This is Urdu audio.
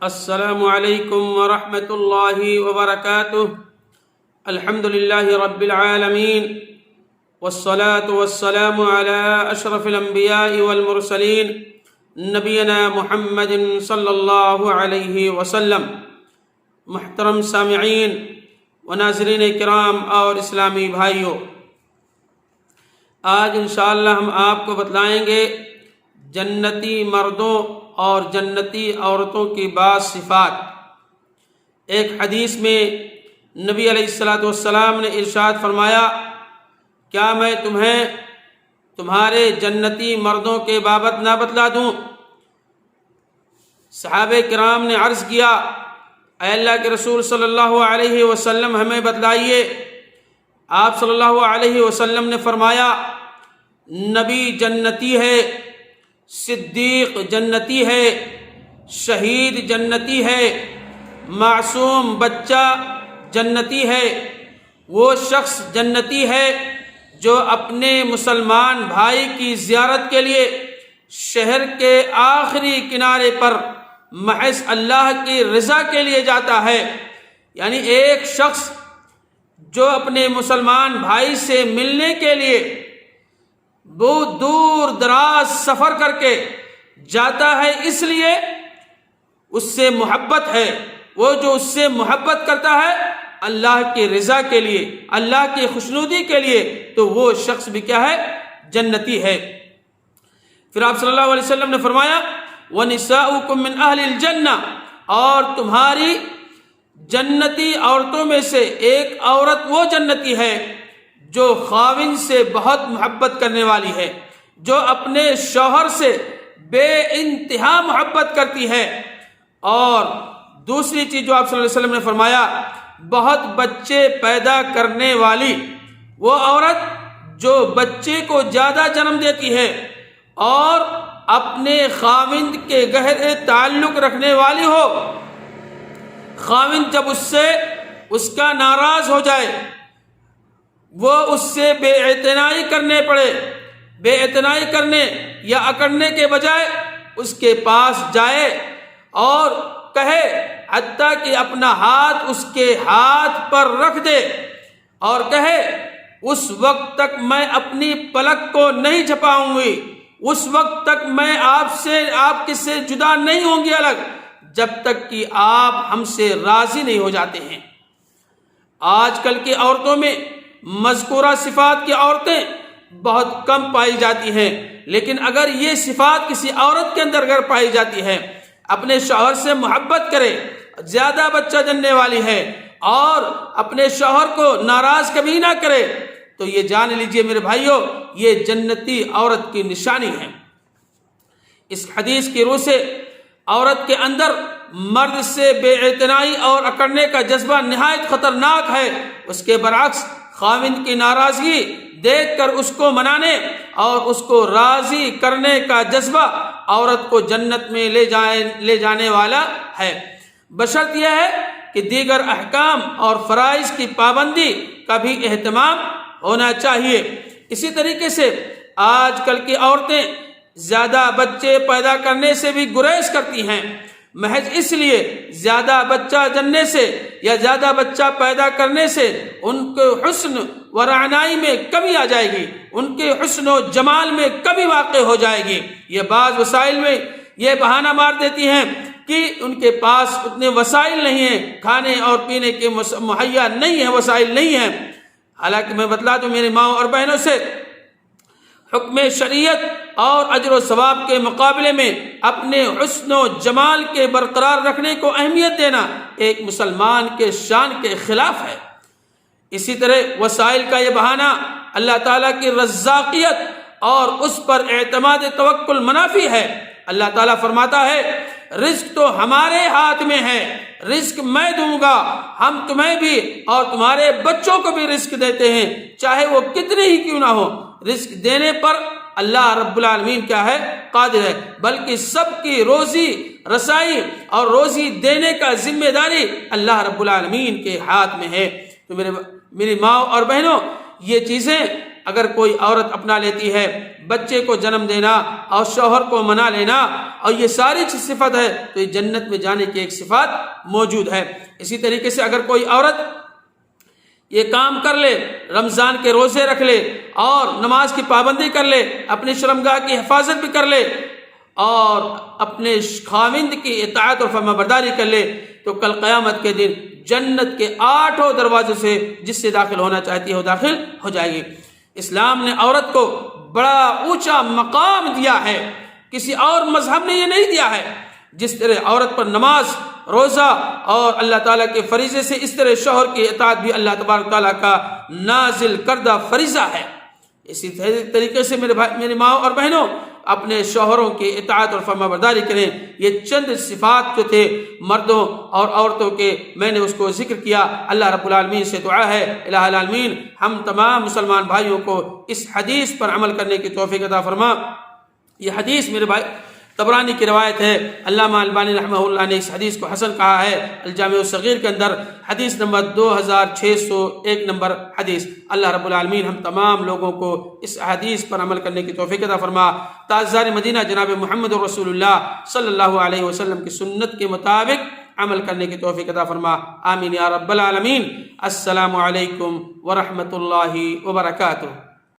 السلام علیکم ورحمۃ اللہ وبرکاتہ۔ الحمد للہ رب العالمین والصلاة والسلام علی اشرف الانبیاء والمرسلین نبینا محمد صلی اللہ علیہ وسلم۔ محترم سامعین و ناظرین کرام اور اسلامی بھائیوں، آج انشاءاللہ ہم آپ کو بتلائیں گے جنتی مردوں اور جنتی عورتوں کی بعض صفات۔ ایک حدیث میں نبی علیہ السلام نے ارشاد فرمایا، کیا میں تمہیں تمہارے جنتی مردوں کے بابت نہ بتلا دوں؟ صحابہ کرام نے عرض کیا، اے اللہ کے رسول صلی اللہ علیہ وسلم ہمیں بتلائیے۔ آپ صلی اللہ علیہ وسلم نے فرمایا، نبی جنتی ہے، صدیق جنتی ہے، شہید جنتی ہے، معصوم بچہ جنتی ہے، وہ شخص جنتی ہے جو اپنے مسلمان بھائی کی زیارت کے لیے شہر کے آخری کنارے پر محض اللہ کی رضا کے لیے جاتا ہے۔ یعنی ایک شخص جو اپنے مسلمان بھائی سے ملنے کے لیے بہت دور دراز سفر کر کے جاتا ہے، اس لیے اس سے محبت ہے، وہ جو اس سے محبت کرتا ہے اللہ کی رضا کے لیے، اللہ کی خوشنودی کے لیے، تو وہ شخص بھی کیا ہے؟ جنتی ہے۔ پھر آپ صلی اللہ علیہ وسلم نے فرمایا، وَنِسَاؤُكُم مِّنْ أَهْلِ الْجَنَّةِ، اور تمہاری جنتی عورتوں میں سے ایک عورت وہ جنتی ہے جو خاوند سے بہت محبت کرنے والی ہے، جو اپنے شوہر سے بے انتہا محبت کرتی ہے۔ اور دوسری چیز جو آپ صلی اللہ علیہ وسلم نے فرمایا، بہت بچے پیدا کرنے والی، وہ عورت جو بچے کو زیادہ جنم دیتی ہے اور اپنے خاوند کے گہرے تعلق رکھنے والی ہو۔ خاوند جب اس کا ناراض ہو جائے، وہ اس سے بے اعتنائی کرنے یا اکڑنے کے بجائے اس کے پاس جائے اور کہے، حتیٰ کہ اپنا ہاتھ اس کے ہاتھ پر رکھ دے اور کہے، اس وقت تک میں اپنی پلک کو نہیں جھپاؤں گی، اس وقت تک میں آپ کس سے جدا نہیں ہوں گی الگ، جب تک کہ آپ ہم سے راضی نہیں ہو جاتے ہیں۔ آج کل کی عورتوں میں مذکورہ صفات کی عورتیں بہت کم پائی جاتی ہیں، لیکن اگر یہ صفات کسی عورت کے اندر اگر پائی جاتی ہے، اپنے شوہر سے محبت کرے، زیادہ بچہ جننے والی ہے اور اپنے شوہر کو ناراض کبھی نہ کرے، تو یہ جان لیجئے میرے بھائیوں، یہ جنتی عورت کی نشانی ہے۔ اس حدیث کی روح سے عورت کے اندر مرد سے بے اعتنائی اور اکڑنے کا جذبہ نہایت خطرناک ہے۔ اس کے برعکس خاوند کی ناراضگی دیکھ کر اس کو منانے اور اس کو راضی کرنے کا جذبہ عورت کو جنت میں لے جانے والا ہے، بشرط یہ ہے کہ دیگر احکام اور فرائض کی پابندی کا بھی اہتمام ہونا چاہیے۔ اسی طریقے سے آج کل کی عورتیں زیادہ بچے پیدا کرنے سے بھی گریز کرتی ہیں، محض اس لیے زیادہ بچہ جننے سے یا زیادہ بچہ پیدا کرنے سے ان کے حسن و رعنائی میں کمی آ جائے گی، ان کے حسن و جمال میں کمی واقع ہو جائے گی۔ یہ بعض وسائل میں یہ بہانہ مار دیتی ہیں کہ ان کے پاس اتنے وسائل نہیں ہیں، کھانے اور پینے کے مہیا نہیں ہیں، وسائل نہیں ہیں۔ حالانکہ میں بتلا دوں میری ماں اور بہنوں سے، حکم شریعت اور اجر و ثواب کے مقابلے میں اپنے حسن و جمال کے برقرار رکھنے کو اہمیت دینا ایک مسلمان کے شان کے خلاف ہے۔ اسی طرح وسائل کا یہ بہانہ اللہ تعالیٰ کی رزاقیت اور اس پر اعتماد توکل منافی ہے۔ اللہ تعالیٰ فرماتا ہے، رزق تو ہمارے ہاتھ میں ہے، رزق میں دوں گا، ہم تمہیں بھی اور تمہارے بچوں کو بھی رزق دیتے ہیں، چاہے وہ کتنے ہی کیوں نہ ہو۔ رزق دینے پر اللہ رب العالمین کیا ہے؟ قادر ہے، بلکہ سب کی روزی رسائی اور روزی دینے کا ذمہ داری اللہ رب العالمین کے ہاتھ میں ہے۔ تو میری ماں اور بہنوں، یہ چیزیں اگر کوئی عورت اپنا لیتی ہے بچے کو جنم دینا اور شوہر کو منا لینا اور یہ ساری صفت ہے تو یہ جنت میں جانے کی ایک صفت موجود ہے۔ اسی طریقے سے اگر کوئی عورت یہ کام کر لے، رمضان کے روزے رکھ لے اور نماز کی پابندی کر لے، اپنی شرمگاہ کی حفاظت بھی کر لے اور اپنے خاوند کی اطاعت اور فرما برداری کر لے تو کل قیامت کے دن جنت کے 8 دروازوں سے جس سے داخل ہونا چاہتی ہے وہ داخل ہو جائے گی۔ اسلام نے عورت کو بڑا اونچا مقام دیا ہے، کسی اور مذہب نے یہ نہیں دیا ہے۔ جس طرح عورت پر نماز، روزہ اور اللہ تعالیٰ کے فریضے سے، اس طرح شوہر کی اطاعت بھی اللہ تبارک تعالیٰ کا نازل کردہ فریضہ ہے۔ اسی طریقے سے میرے ماں اور بہنوں، اپنے شوہروں کی اطاعت اور فرما برداری کریں۔ یہ چند صفات جو تھے مردوں اور عورتوں کے، میں نے اس کو ذکر کیا۔ اللہ رب العالمین سے دعا ہے الہ العالمین ہم تمام مسلمان بھائیوں کو اس حدیث پر عمل کرنے کی توفیق عطا فرما۔ یہ حدیث میرے بھائی طبرانی کی روایت ہے، علامہ البانی رحمہ اللہ نے اس حدیث کو حسن کہا ہے الجامع الصغیر کے اندر، حدیث نمبر 2601 نمبر حدیث۔ اللہ رب العالمین ہم تمام لوگوں کو اس حدیث پر عمل کرنے کی توفیق عطا فرما۔ تاجدار مدینہ جناب محمد رسول اللہ صلی اللہ علیہ وسلم کی سنت کے مطابق عمل کرنے کی توفیق عطا فرما، آمین یا رب العالمین۔ السلام علیکم ورحمۃ اللہ وبرکاتہ۔